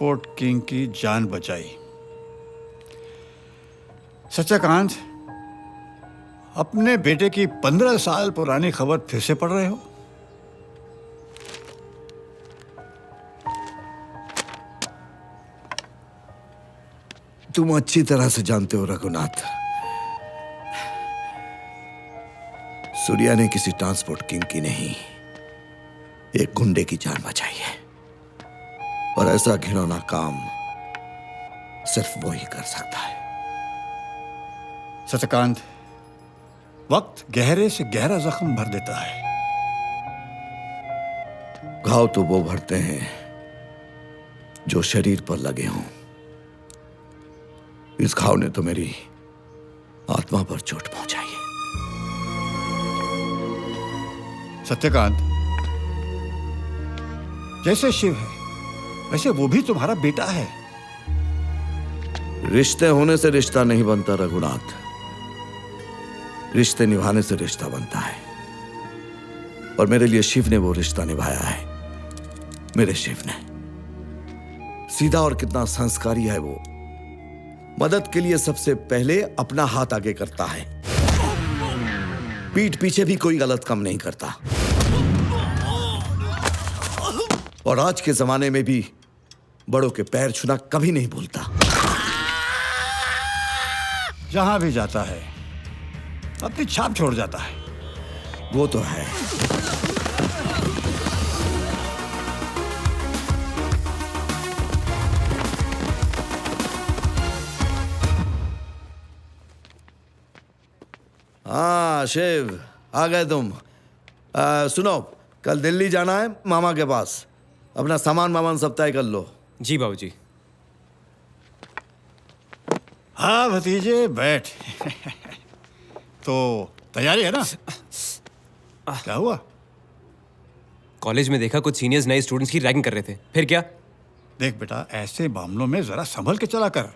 Transport king की जान बचाई। सच्चाकांत, अपने बेटे की 15 साल पुरानी खबर फिर से पढ़ रहे हो? तुम अच्छी तरह से जानते हो रघुनाथ, सूर्या ने किसी ट्रांसपोर्ट किंग की नहीं, एक गुंडे की जान बचाई है। और ऐसा घिनौना काम सिर्फ वो ही कर सकता है। सच्चाकांत, वक्त गहरे से गहरा जख्म भर देता है। घाव तो वो भरते हैं जो शरीर पर लगे हों। इस घाव ने तो मेरी आत्मा पर चोट पहुंचाई है। सत्यकांत, जैसे शिव है वैसे वो भी तुम्हारा बेटा है। रिश्ते होने से रिश्ता नहीं बनता रघुनाथ, रिश्ते निभाने से रिश्ता बनता है। और मेरे लिए शिव ने वो रिश्ता निभाया है। मेरे शिव ने सीधा और कितना संस्कारी है वो। मदद के लिए सबसे पहले अपना हाथ आगे करता है, पीठ पीछे भी कोई गलत काम नहीं करता। और आज के जमाने में भी बड़ों के पैर छूना कभी नहीं भूलता। जहां भी जाता है अपनी छाप छोड़ जाता है। वो तो है। हाँ शिव, आ गए तुम। सुनो, कल दिल्ली जाना है मामा के पास। अपना सामान वामान सब तय कर लो। जी बाबूजी। हाँ भतीजे, बैठ। तो तैयारी है ना? क्या हुआ? कॉलेज में देखा कुछ सीनियर्स नए स्टूडेंट्स की रैगिंग कर रहे थे। फिर क्या? देख बेटा, ऐसे मामलों में जरा संभल के चला कर,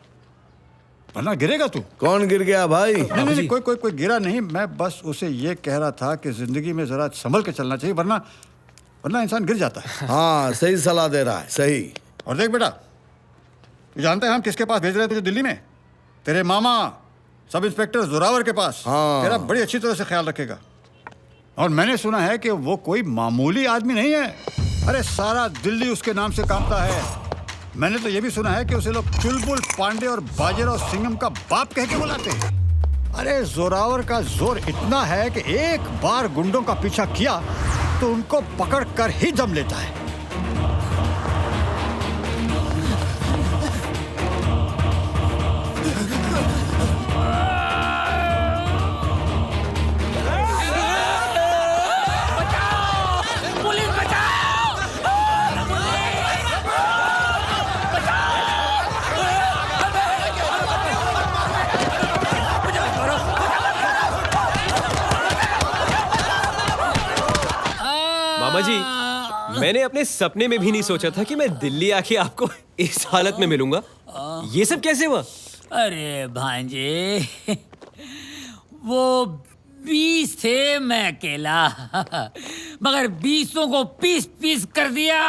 वरना गिरेगा तू। कौन गिर गया भाई? नहीं, कोई गिरा नहीं। मैं बस उसे ये कह रहा था कि जिंदगी में जरा संभल के चलना चाहिए, वरना इंसान गिर जाता है। हाँ, सही सलाह दे रहा है, सही। और देख बेटा, तू जानते हैं हम किसके पास भेज रहे हैं तुझे दिल्ली में? तेरे मामा सब इंस्पेक्टर जोरावर के पास। हाँ। तेरा बड़ी अच्छी तरह से ख्याल रखेगा। और मैंने सुना है कि वो कोई मामूली आदमी नहीं है। अरे सारा दिल्ली उसके नाम से कांपता है। मैंने तो ये भी सुना है कि उसे लोग चुलबुल, पांडे और बाजीराव सिंघम का बाप कह के बुलाते हैं। अरे जोरावर का जोर इतना है कि एक बार गुंडों का पीछा किया तो उनको पकड़ कर ही दम लेता है। मामा जी, मैंने अपने सपने में भी नहीं सोचा था कि मैं दिल्ली आके आपको इस हालत में मिलूंगा। ये सब कैसे हुआ? अरे भांजे, वो 20 थे, मैं अकेला। मगर 20 को पीस पीस कर दिया।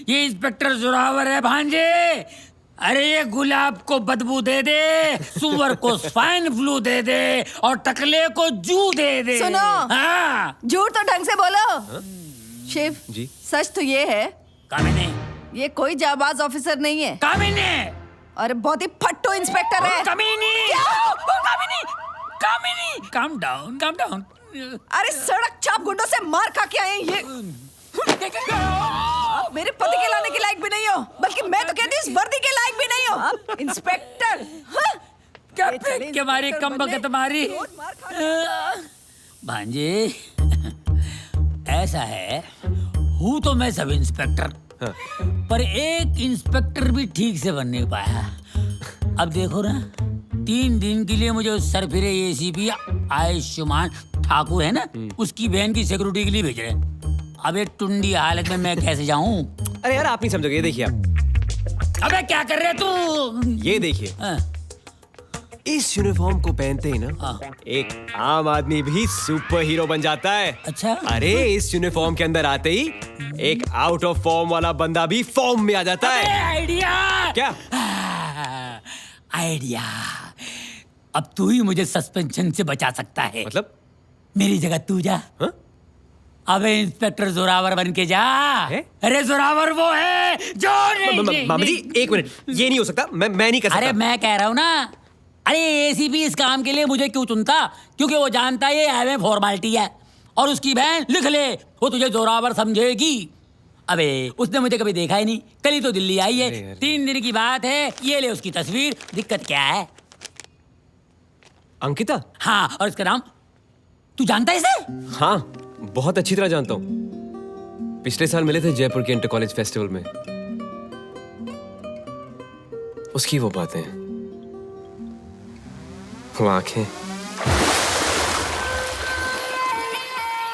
ये इंस्पेक्टर जोरावर है भांजे। अरे ये गुलाब को बदबू दे दे, सुअर को स्वाइन फ्लू दे दे और टकले को जू दे दे। सुनो, हाँ, झूठ तो ढंग से बोलो। शिव जी? सच तो ये है, कामिनी, ये कोई जाबाज ऑफिसर नहीं है। कामिनी, और बहुत ही फट्टू इंस्पेक्टर है। कामिनी, कामिनी, कामिनी, काम डाउन, काम डाउन। अरे सड़क चाप गुंडों से मार खा के आए ये। आप मेरे पति के लाने के लायक भी नहीं हो, बल्कि मैं तो कहती हूँ इस वर्दी के लायक भी नहीं हो। आप इंस्पेक्टर। हाँ? क्या फेंक के मारी, कम बकत मारी। भांजे, ऐसा है, हूँ तो मैं सब इंस्पेक्टर, पर एक इंस्पेक्टर भी ठीक से बन नहीं पाया। अब देखो ना, 3 दिन के लिए मुझे उस सरफिरे एसीपी आयुष्मान ठाकुर है ना, उसकी बहन की सिक्योरिटी के लिए भेज रहे हैं। अब ये टुंडी हालत में मैं कैसे जाऊं? अरे यार, आप नहीं समझोगे। ये देखिए आप। अबे क्या कर रहे तू? ये देखिए। इस यूनिफॉर्म को पहनते ही ना एक आम आदमी भी सुपर हीरो बन जाता है। अच्छा? अरे इस यूनिफॉर्म के अंदर आते ही एक आउट ऑफ फॉर्म वाला बंदा भी फॉर्म में आ जाता है। आइडिया! क्या? आइडिया! अब तू ही मुझे सस्पेंशन से बचा सकता है। मतलब? मेरी जगह तू जा। हाँ? अबे इंस्पेक्टर जोरावर बन के जा। है? अरे जोरावर वो है जो मामा जी एक मिनट, ये नहीं हो सकता। मैं नहीं कर सकता। अरे मैं कह रहा हूँ ना, अरे एसीपी इस काम के लिए मुझे क्यों चुनता? क्योंकि वो जानता है ये एवं फॉर्मेलिटी है, और उसकी बहन लिख ले वो तुझे जोरावर समझेगी। अबे उसने मुझे कभी देखा ही नहीं, कल ही तो दिल्ली आई है। अरे। 3 दिन की बात है, ये ले उसकी तस्वीर। दिक्कत क्या है? अंकिता? हाँ, और इसका नाम तू जानता है इसे? हाँ, बहुत अच्छी तरह जानता हूँ। पिछले साल मिले थे जयपुर के इंटर कॉलेज फेस्टिवल में। उसकी वो बातें, वो आंखें,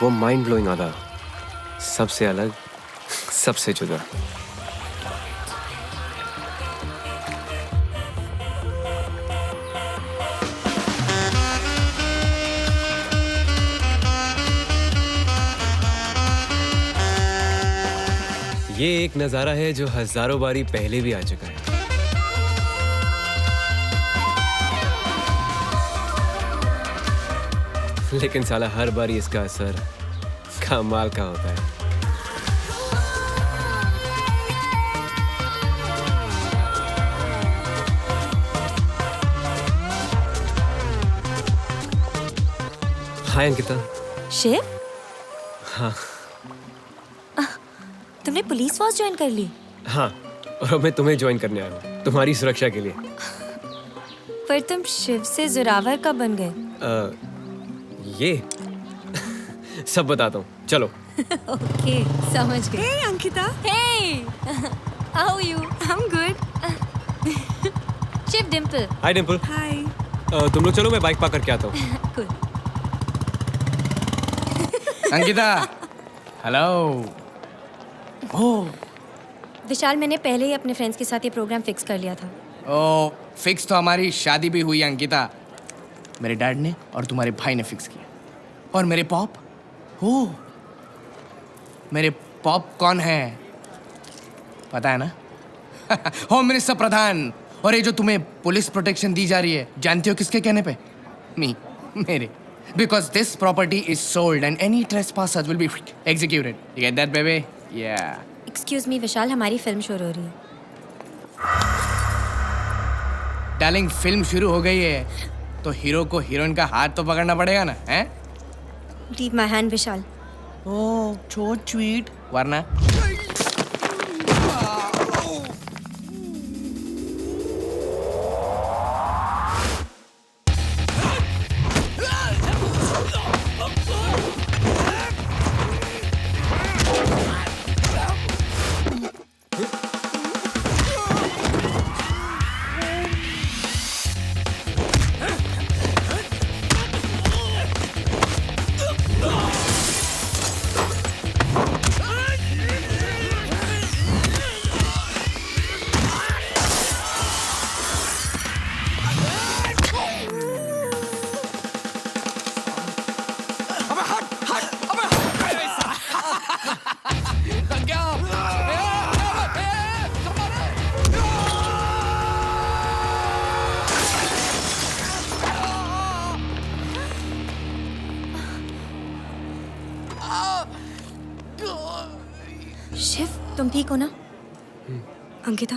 वो माइंड ब्लोइंग आधा, सबसे अलग, सबसे जुदा। ये एक नजारा है जो हजारों बारी पहले भी आ चुका है। लेकिन साला हर बारी इसका असर कमाल का होता है। हाय अंकिता। शिव, हाँ तुमने पुलिस फोर्स ज्वाइन कर ली? हाँ, और अब मैं तुम्हें ज्वाइन करने आया हूँ तुम्हारी सुरक्षा के लिए। पर तुम शिव से जोरावर कब बन गए? ये सब बताता हूँ, चलो। ओके, समझ गए। Hey, Ankita. Hey, how are you? I'm good. Shiv, Dimple. Hi Dimple. Hi. तुम लोग चलो, मैं बाइक पार्क करके आता हूँ। Cool. अंकिता, हेलो। ओह, विशाल, मैंने पहले ही अपने फ्रेंड्स के साथ ये प्रोग्राम फिक्स कर लिया था। ओ, फिक्स तो हमारी शादी भी हुई अंकिता। मेरे डैड ने और तुम्हारे भाई ने फिक्स किया। और मेरे पॉप, हो मेरे पॉप कौन है पता है ना? होम मिनिस्टर प्रधान। और ये जो तुम्हें पुलिस प्रोटेक्शन दी जा रही है, जानते हो किसके कहने पे? मेरे। Because this property is sold and any trespassers will be executed. You get that baby? Yeah. Excuse me Vishal, हमारी फिल्म शुरू हो रही है। डार्लिंग, फिल्म शुरू हो गई है तो हीरो को हीरोइन का हाथ तो पकड़ना पड़ेगा ना, हैं? Leave my hand Vishal. Oh, so sweet. वरना शिव, तुम ठीक हो ना? अंकिता,